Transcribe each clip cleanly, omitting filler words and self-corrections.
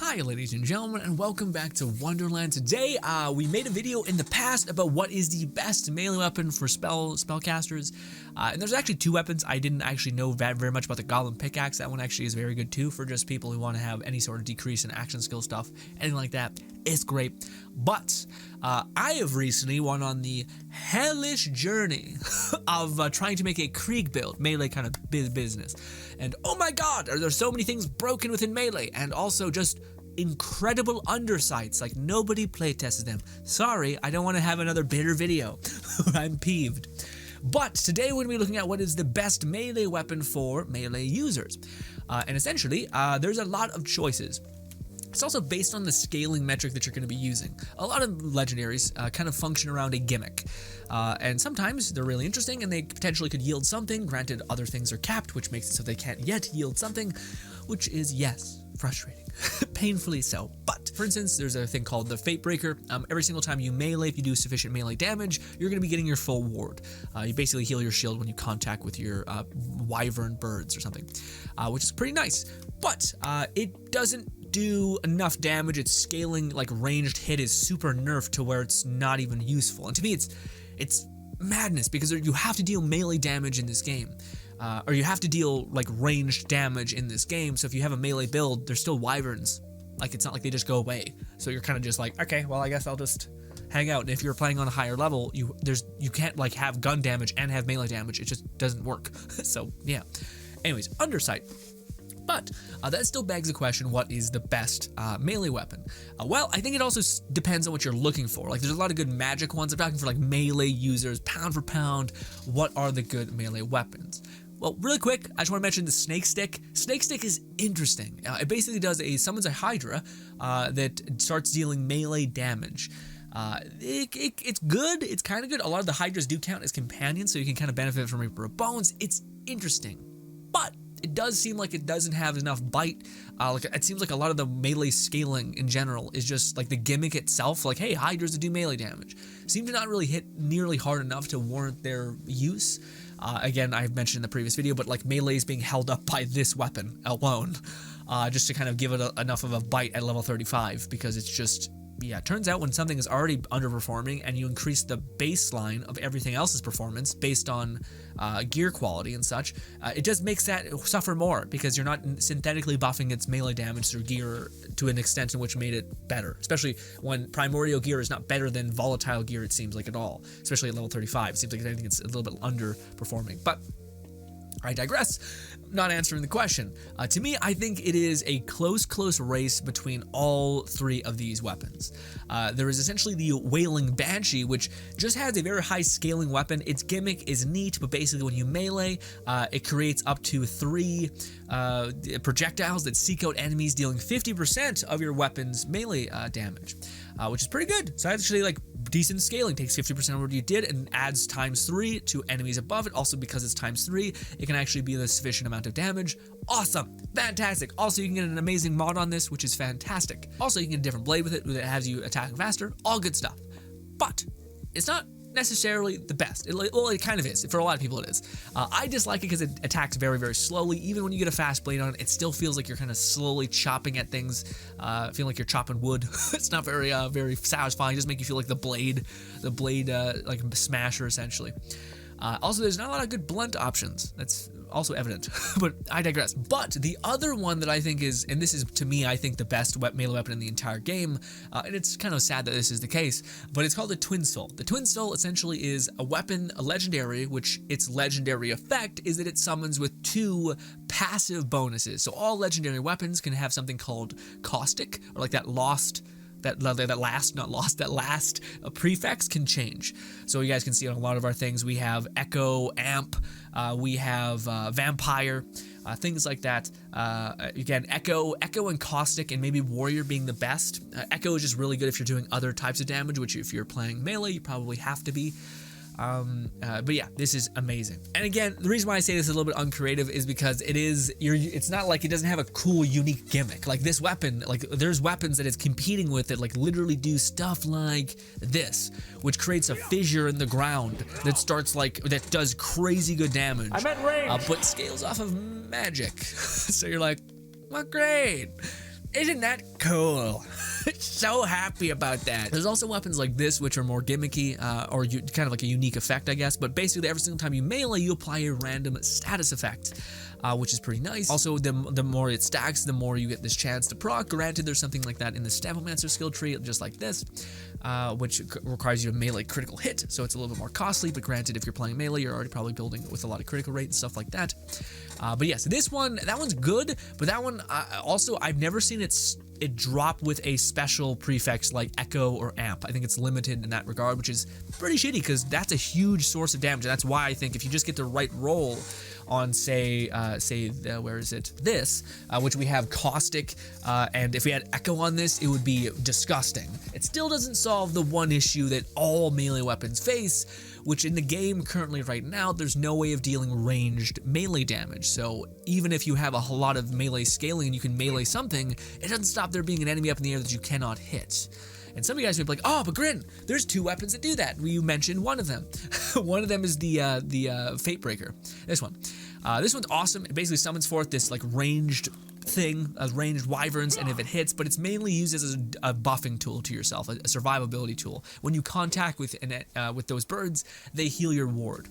Hi ladies and gentlemen, and welcome back to Wonderlands. Today we made a video in the past about what is the best melee weapon for spellcasters, and there's actually two weapons. I didn't actually know very much about the Goblin Pickaxe. That one actually is very good too for just people who want to have any sort of decrease in action skill stuff, anything like that. It's great. But I have recently went on the hellish journey of trying to make a Krieg build, melee kind of business. And oh my god, are there so many things broken within melee, and also just incredible undersights, like nobody playtested them. Sorry, I don't want to have another bitter video. I'm peeved. But today we're going to be looking at what is the best melee weapon for melee users. And essentially, there's a lot of choices. It's also based on the scaling metric that you're going to be using. A lot of legendaries kind of function around a gimmick. And sometimes they're really interesting and they potentially could yield something. Granted, other things are capped, which makes it so they can't yet yield something, which is, yes, frustrating. Painfully so. But for instance, there's a thing called the Fate Breaker. Every single time you melee, if you do sufficient melee damage, you're going to be getting your full ward. You basically heal your shield when you contact with your wyvern birds or something, which is pretty nice. But it doesn't do enough damage. Its scaling, like ranged hit, is super nerfed to where it's not even useful. And to me, it's madness, because you have to deal melee damage in this game. Or you have to deal like ranged damage in this game. So if you have a melee build, there's still wyverns. Like, it's not like they just go away. So you're kind of just like, okay, well, I guess I'll just hang out. And if you're playing on a higher level, you can't like have gun damage and have melee damage. It just doesn't work. So yeah. Anyways, Undersight. But that still begs the question, what is the best melee weapon? Well, I think it also depends on what you're looking for. Like, there's a lot of good magic ones. I'm talking for like melee users, pound for pound. What are the good melee weapons? Well, really quick, I just want to mention the Snake Stick. Snake Stick is interesting. It basically summons a Hydra that starts dealing melee damage. It's good. It's kind of good. A lot of the Hydras do count as companions, so you can kind of benefit from Reaper of Bones. It's interesting, but it does seem like it doesn't have enough bite. Like, it seems like a lot of the melee scaling in general is just like the gimmick itself. Like, hey, Hydras that do melee damage seem to not really hit nearly hard enough to warrant their use. Again, I've mentioned in the previous video, but like melee is being held up by this weapon alone, just to kind of give it enough of a bite at level 35, because it's just, yeah, it turns out when something is already underperforming and you increase the baseline of everything else's performance based on gear quality and such, it just makes that suffer more, because you're not synthetically buffing its melee damage through gear to an extent in which made it better, especially when primordial gear is not better than volatile gear, it seems like, at all, especially at level 35. It seems like anything it's a little bit underperforming. But I digress. Not answering the question. To me, I think it is a close race between all three of these weapons. There is essentially the Wailing Banshee, which just has a very high scaling weapon. Its gimmick is neat, but basically when you melee, it creates up to 3 projectiles that seek out enemies, dealing 50% of your weapon's melee damage, which is pretty good. So actually, like, decent scaling, takes 50% of what you did and adds ×3 to enemies above it. Also, because it's ×3, it can actually be the sufficient amount of damage. Awesome, fantastic. Also, you can get an amazing mod on this, which is fantastic. Also, you can get a different blade with it that has you attack faster. All good stuff. But it's not necessarily the best. Well, it kind of is. For a lot of people, it is. I dislike it because it attacks very slowly. Even when you get a fast blade on it, it still feels like you're kind of slowly chopping at things, feeling like you're chopping wood. It's not very satisfying. It doesn't make you feel like the blade like a smasher, essentially. Also, there's not a lot of good blunt options. That's also evident, but I digress. But the other one that I think is, and this is to me, I think the best melee weapon in the entire game, and it's kind of sad that this is the case, but it's called the Twin Soul. The Twin Soul essentially is a weapon, a legendary, which its legendary effect is that it summons with 2 passive bonuses. So all legendary weapons can have something called Caustic, or like that last prefix can change. So you guys can see on a lot of our things, we have Echo, Amp, we have Vampire, things like that. Again, Echo and Caustic, and maybe Warrior being the best. Echo is just really good if you're doing other types of damage, which if you're playing melee, you probably have to be. But yeah, this is amazing. And again, the reason why I say this is a little bit uncreative is because it's not like it doesn't have a cool, unique gimmick. Like this weapon, like there's weapons that it's competing with that like literally do stuff like this, which creates a fissure in the ground that does crazy good damage. I'm at range. But scales off of magic. So you're like, well, great. Isn't that cool? So happy about that. There's also weapons like this, which are more gimmicky, or kind of like a unique effect, I guess. But basically, every single time you melee, you apply a random status effect, which is pretty nice. Also, the more it stacks, the more you get this chance to proc. Granted, there's something like that in the Stabbomancer skill tree, just like this, which requires you to melee critical hit, so it's a little bit more costly. But granted, if you're playing melee, you're already probably building with a lot of critical rate and stuff like that. But yes, this one, that one's good, but that one also, I've never seen it drop with a special prefix like Echo or Amp. I think it's limited in that regard, which is pretty shitty because that's a huge source of damage. And that's why I think if you just get the right roll on, where is it? This, which we have Caustic, and if we had Echo on this, it would be disgusting. It still doesn't solve the one issue that all melee weapons face, which in the game currently right now, there's no way of dealing ranged melee damage. So even if you have a lot of melee scaling and you can melee something, it doesn't stop there being an enemy up in the air that you cannot hit. And some of you guys may be like, oh, but Grin, there's 2 weapons that do that. Well, you mentioned one of them. One of them is the Fate Breaker. This one. This one's awesome. It basically summons forth this like ranged thing, ranged wyverns, and if it hits, but it's mainly used as a buffing tool to yourself, a survivability tool. When you contact with those birds, they heal your ward.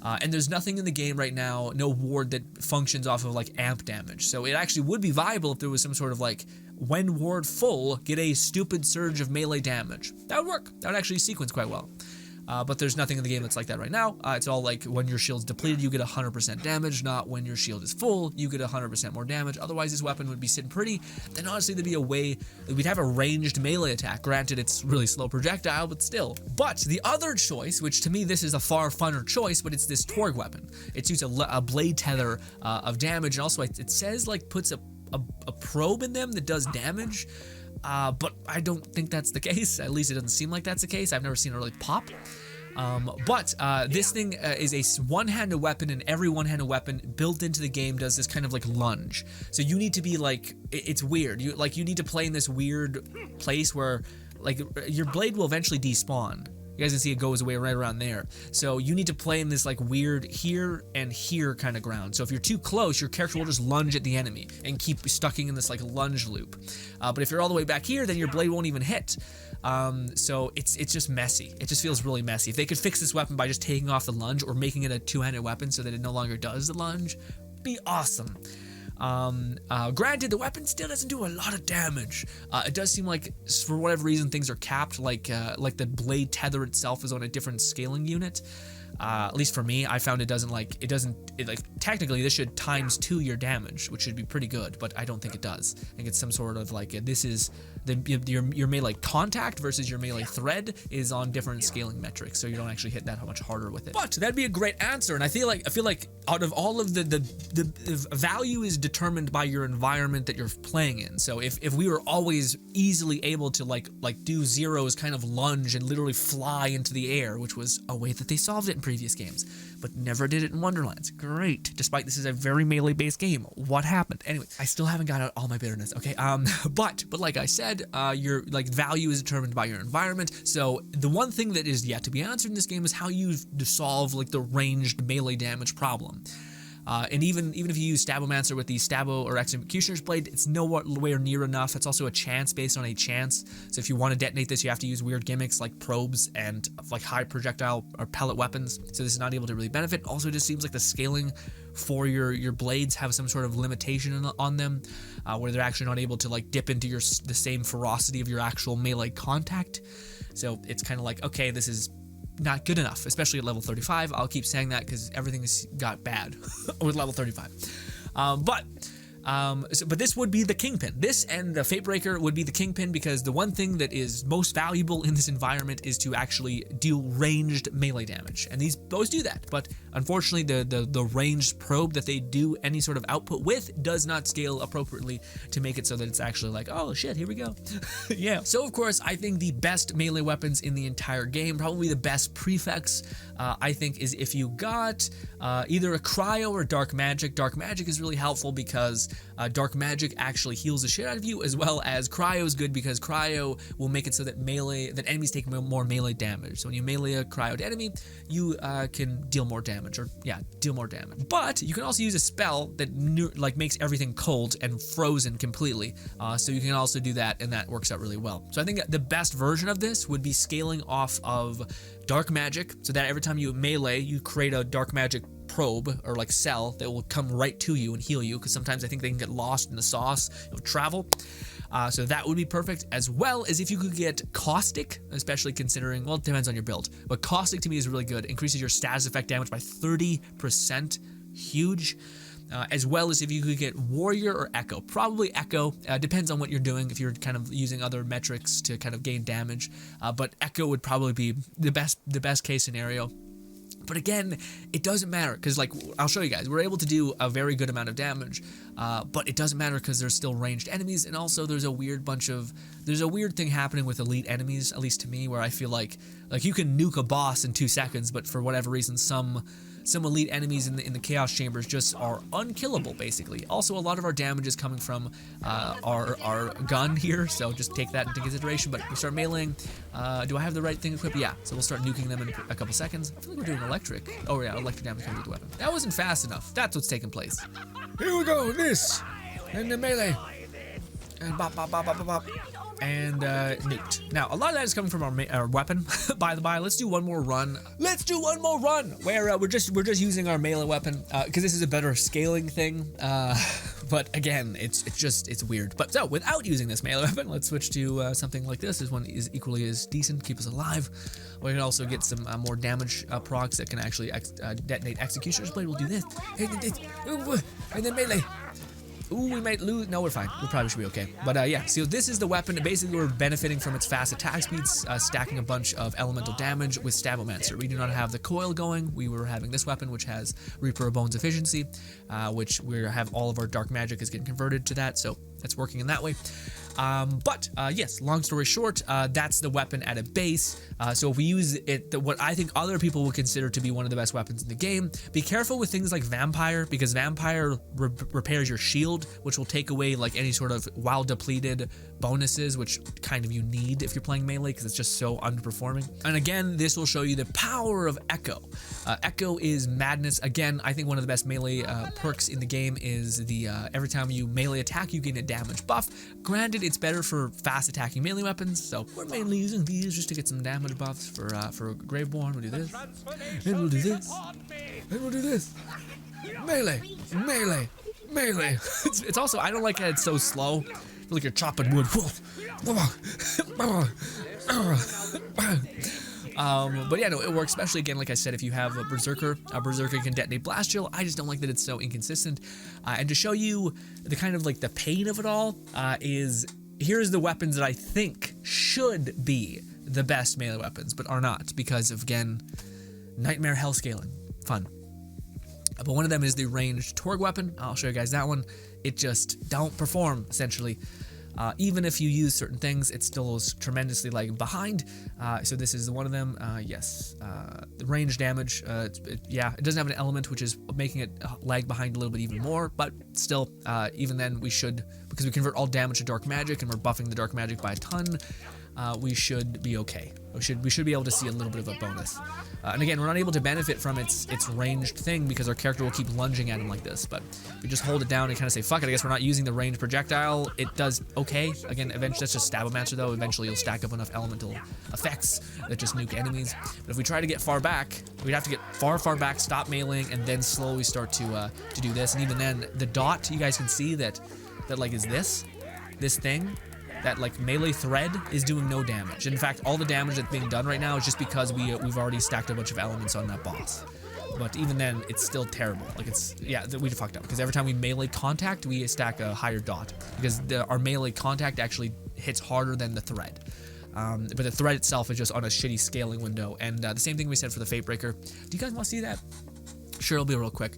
And there's nothing in the game right now, no ward that functions off of like amp damage. So it actually would be viable if there was some sort of like, when ward full, get a stupid surge of melee damage. That would work. That would actually sequence quite well. But there's nothing in the game that's like that right now. It's all like when your shield's depleted, you get 100% damage, not when your shield is full, you get 100% more damage. Otherwise, this weapon would be sitting pretty. Then honestly, there'd be a way, we'd have a ranged melee attack. Granted, it's really slow projectile, but still. But the other choice, which to me, this is a far funner choice, but it's this Torg weapon. It shoots a blade tether of damage, and also it says like puts a probe in them that does damage. But I don't think that's the case. At least it doesn't seem like that's the case. I've never seen it really pop. This thing is a one-handed weapon, and every one-handed weapon built into the game does this kind of like lunge. So you need to be like, it's weird. You need to play in this weird place where like your blade will eventually despawn. You guys can see it goes away right around there. So you need to play in this like weird here and here kind of ground. So if you're too close, your character will just lunge at the enemy and keep stucking in this like lunge loop. But if you're all the way back here, then your blade won't even hit. So it's just messy. It just feels really messy. If they could fix this weapon by just taking off the lunge or making it a two-handed weapon so that it no longer does the lunge, be awesome. Granted, the weapon still doesn't do a lot of damage. It does seem like, for whatever reason, things are capped, like the blade tether itself is on a different scaling unit. At least for me, I found technically this should ×2 your damage, which should be pretty good, but I don't think it does. I think it's some sort of like, this is your melee contact versus your melee thread is on different scaling metrics, so you don't actually hit that much harder with it. But that'd be a great answer, and I feel like out of all of the value is determined by your environment that you're playing in. So if we were always easily able to like do Zero's kind of lunge and literally fly into the air, which was a way that they solved it in previous games, but never did it in Wonderlands. Great. Despite this is a very melee-based game. What happened? Anyway, I still haven't got out all my bitterness. Okay. But like I said, your like value is determined by your environment. So the one thing that is yet to be answered in this game is how you solve like the ranged melee damage problem. And even if you use Stabbomancer with the Stabbo or Executioner's Blade, it's nowhere near enough. It's also a chance based on a chance. So if you want to detonate this, you have to use weird gimmicks like probes and like high projectile or pellet weapons. So this is not able to really benefit. Also, it just seems like the scaling for your blades have some sort of limitation on them, where they're actually not able to like dip into the same ferocity of your actual melee contact. So it's kind of like, okay, this is not good enough, especially at level 35. I'll keep saying that because everything's got bad with level 35. But this would be the Kingpin. This and the Fate Breaker would be the Kingpin, because the one thing that is most valuable in this environment is to actually deal ranged melee damage, and these both do that. But unfortunately, the ranged probe that they do any sort of output with does not scale appropriately to make it so that it's actually like, oh shit, here we go. Yeah. So of course, I think the best melee weapons in the entire game, probably the best prefix, I think, is if you got either a cryo or dark magic. Dark magic is really helpful because Dark Magic actually heals the shit out of you, as well as Cryo is good because Cryo will make it so that enemies take more melee damage. So when you melee a Cryo enemy, you can deal more damage, deal more damage. But you can also use a spell that makes everything cold and frozen completely. So you can also do that, and that works out really well. So I think the best version of this would be scaling off of Dark Magic, so that every time you melee, you create a Dark Magic probe or like cell that will come right to you and heal you, because sometimes I think they can get lost in the sauce of travel. So that would be perfect, as well as if you could get Caustic, especially considering, well, it depends on your build, but Caustic to me is really good. Increases your status effect damage by 30%, huge. As well as if you could get Warrior or Echo. Probably Echo, depends on what you're doing, if you're kind of using other metrics to kind of gain damage, but Echo would probably be the best case scenario. But again, it doesn't matter, because like, I'll show you guys, we're able to do a very good amount of damage, but it doesn't matter because there's still ranged enemies, and also there's a weird thing happening with elite enemies, at least to me, where I feel like you can nuke a boss in 2 seconds, but for whatever reason, some elite enemies in the chaos chambers just are unkillable, basically. Also, a lot of our damage is coming from our gun here, so just take that into consideration. But we start meleeing. Do I have the right thing equipped? Yeah, so we'll start nuking them in a couple seconds. I feel like we're doing electric. Oh yeah, electric damage comes with the weapon. That wasn't fast enough. That's what's taking place. Here we go, this, and the melee. And bop, bop, bop, bop, bop, bop. And nuked. Now, a lot of that is coming from our weapon, by the by. Let's do one more run. Let's do one more run where we're just using our melee weapon, because this is a better scaling thing. But again, it's weird. But so without using this melee weapon, let's switch to something like this. This one is equally as decent, keep us alive. We can also get some more damage procs that can actually detonate Executioner's Blade. We'll do this, and then melee. Ooh, we might lose. No, we're fine. We probably should be okay. But yeah, so this is the weapon. Basically, we're benefiting from its fast attack speeds, stacking a bunch of elemental damage with Stabomancer. We do not have the coil going. We were having this weapon, which has Reaper of Bones efficiency, which we have all of our dark magic is getting converted to that. So that's working in that way. But yes, long story short, that's the weapon at a base. So if we use it, what I think other people would consider to be one of the best weapons in the game, be careful with things like Vampire, because Vampire repairs your shield, which will take away like any sort of while depleted bonuses, which kind of you need if you're playing melee, because it's just so underperforming. And again, this will show you the power of Echo. Echo is madness. Again, I think one of the best melee perks in the game is the every time you melee attack, you gain a damage buff. Granted, it's better for fast attacking melee weapons, so we're mainly using these just to get some damage buffs for Graveborn. We'll do this, and we'll do this, and we'll do this. Melee, melee, melee. It's also, I don't like how it's so slow. I feel like you're chopping wood. But yeah, no, it works, especially again, like I said, if you have a Berserker can detonate Blast Chill. I just don't like that it's so inconsistent. And to show you the kind of like the pain of it all, here's the weapons that I think should be the best melee weapons, but are not, because of, again, Nightmare Hell scaling. Fun. But one of them is the ranged Torg weapon. I'll show you guys that one. It just don't perform, essentially. Even if you use certain things, it still is tremendously lagging behind. So this is one of them. Yes, the range damage. Yeah, it doesn't have an element, which is making it lag behind a little bit even more. But still, even then, we should, because we convert all damage to dark magic, and we're buffing the dark magic by a ton. We should be okay. We should be able to see a little bit of a bonus. And again, we're not able to benefit from its ranged thing because our character will keep lunging at him like this. But if we just hold it down and kind of say, fuck it, I guess we're not using the ranged projectile, it does okay. Again, eventually, that's just Stabomancer though. Eventually, you'll stack up enough elemental effects that just nuke enemies. But if we try to get far back, we'd have to get far back, stop meleeing, and then slowly start to do this. And even then, the dot, you guys can see that like is this thing. That like melee thread is doing no damage. In fact, all the damage that's being done right now is just because we've already stacked a bunch of elements on that boss. But even then, it's still terrible. Like we fucked up because every time we melee contact, we stack a higher dot because our melee contact actually hits harder than the thread. But the thread itself is just on a shitty scaling window. And the same thing we said for the Fatebreaker. Do you guys want to see that? Sure, it'll be real quick.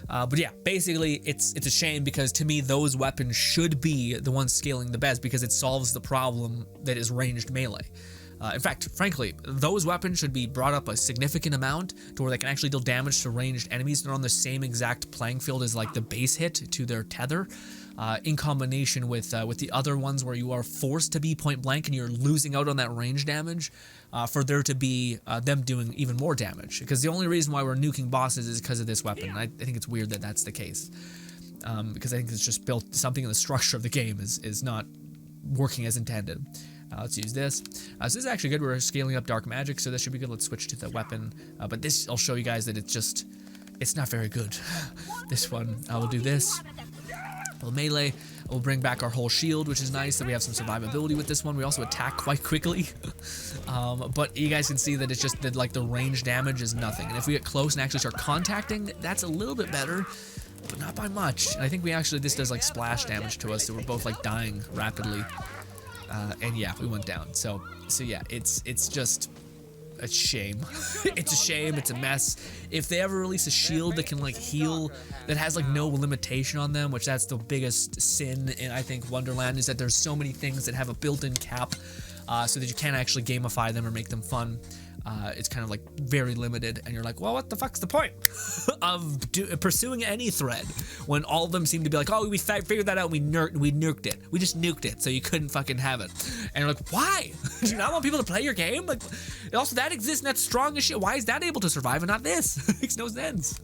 But yeah, basically, it's a shame because to me, those weapons should be the ones scaling the best because it solves the problem that is ranged melee. In fact, frankly, those weapons should be brought up a significant amount to where they can actually deal damage to ranged enemies. They're on the same exact playing field as like the base hit to their tether, in combination with the other ones where you are forced to be point blank and you're losing out on that range damage, for there to be them doing even more damage. Because the only reason why we're nuking bosses is because of this weapon. And I think it's weird that that's the case, because I think it's just built something in the structure of the game is not working as intended. Let's use this. So this is actually good. We're scaling up dark magic, so this should be good. Let's switch to the weapon. But this, I'll show you guys that it's not very good. This one, we'll do this. We'll melee. We'll bring back our whole shield, which is nice. That we have some survivability with this one. We also attack quite quickly. But you guys can see that it's just that like the range damage is nothing. And if we get close and actually start contacting, that's a little bit better, but not by much. And I think this does like splash damage to us, so we're both like dying rapidly. And yeah, we went down. So yeah, it's just a shame. It's a shame. It's a mess. If they ever release a shield that can like heal, that has like no limitation on them, which that's the biggest sin in I think Wonderland, is that there's so many things that have a built-in cap, so that you can't actually gamify them or make them fun. It's kind of like very limited, and you're like, well, what the fuck's the point of pursuing any thread when all of them seem to be like, oh, we figured that out, we nuked it, we just nuked it, so you couldn't fucking have it. And you're like, why? Do you not want people to play your game? Like, also that exists and that's strong as shit. Why is that able to survive and not this? It makes no sense.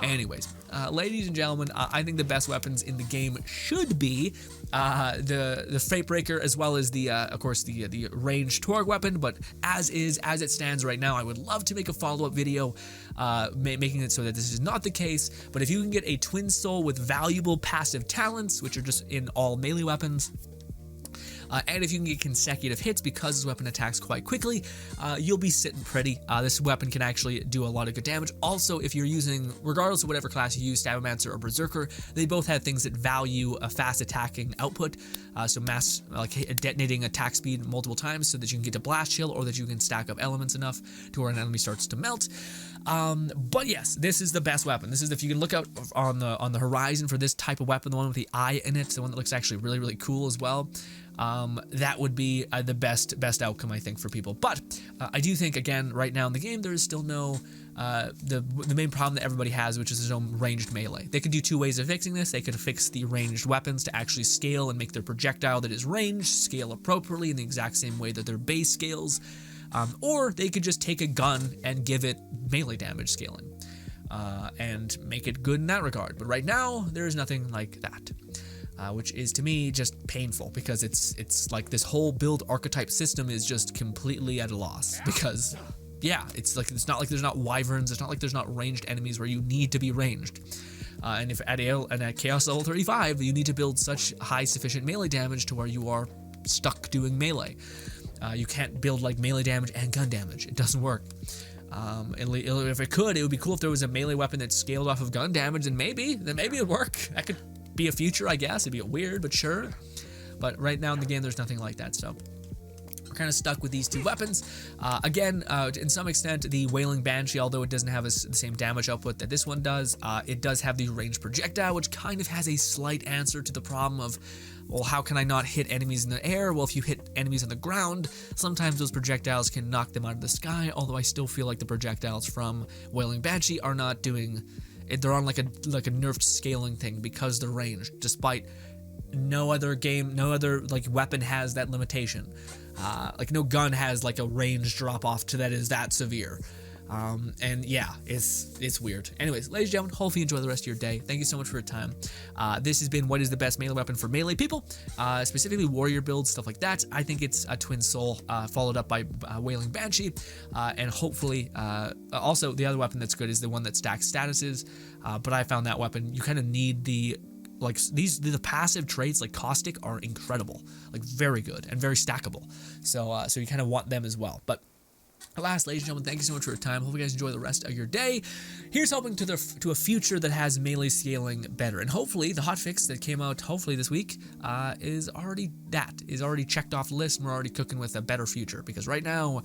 Anyways, ladies and gentlemen, I think the best weapons in the game should be the Fate Breaker, as well as the of course the ranged Torg weapon. But as it stands right now, I would love to make a follow-up video making it so that this is not the case. But if you can get a twin soul with valuable passive talents, which are just in all melee weapons, and if you can get consecutive hits because this weapon attacks quite quickly, you'll be sitting pretty. This weapon can actually do a lot of good damage. Also, if you're using, regardless of whatever class you use, Stabbomancer or Berserker, they both have things that value a fast attacking output. So mass, like detonating attack speed multiple times so that you can get to blast chill, or that you can stack up elements enough to where an enemy starts to melt. But yes, this is the best weapon. This is, if you can look out on the horizon for this type of weapon, the one with the eye in it, the one that looks actually really, really cool as well. That would be the best outcome, I think, for people. But I do think, again, right now in the game, there is still no the main problem that everybody has, which is there's no ranged melee. They could do two ways of fixing this. They could fix the ranged weapons to actually scale and make their projectile that is ranged scale appropriately in the exact same way that their base scales, or they could just take a gun and give it melee damage scaling, and make it good in that regard. But right now, there is nothing like that. Which is, to me, just painful, because it's like this whole build archetype system is just completely at a loss, because yeah, it's not like there's not wyverns, it's not like there's not ranged enemies where you need to be ranged, and if at Chaos level 35 you need to build such high sufficient melee damage to where you are stuck doing melee. You can't build like melee damage and gun damage. It doesn't work. If it could, it would be cool if there was a melee weapon that scaled off of gun damage, and maybe it'd work. That could be a future, I guess. It'd be weird, but sure. But right now in the game, there's nothing like that, so we're kind of stuck with these two weapons. Again, in some extent, the Wailing Banshee, although it doesn't have the same damage output that this one does, it does have the ranged projectile, which kind of has a slight answer to the problem of, well, how can I not hit enemies in the air? Well, if you hit enemies on the ground, sometimes those projectiles can knock them out of the sky, although I still feel like the projectiles from Wailing Banshee are not doing... They're on like a nerfed scaling thing because they're ranged, despite no other like weapon has that limitation. Like no gun has like a range drop off to that is that severe. And yeah, it's weird. Anyways, ladies and gentlemen, hopefully you enjoy the rest of your day. Thank you so much for your time. This has been what is the best melee weapon for melee people, specifically warrior builds, stuff like that. I think it's a Twin Soul, followed up by Wailing Banshee, and hopefully also the other weapon that's good is the one that stacks statuses. But I found that weapon, you kind of need the passive traits like Caustic are incredible, like very good and very stackable. So you kind of want them as well. But last, ladies and gentlemen, thank you so much for your time. Hope you guys enjoy the rest of your day. Here's hoping to a future that has melee scaling better, and hopefully the hotfix that came out hopefully this week is already checked off the list, and we're already cooking with a better future. Because right now,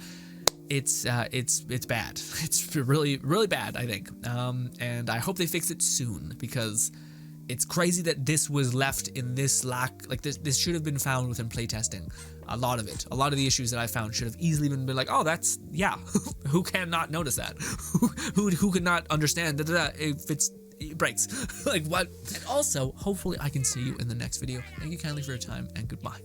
it's bad. It's really, really bad, I think. And I hope they fix it soon, because It's crazy that this was left in this lack. Like this should have been found within playtesting. A lot of the issues that I found should have easily been like, oh, that's, yeah, who cannot notice that? who could not understand that if it breaks? Like, what? And also, hopefully I can see you in the next video. Thank you kindly for your time, and goodbye.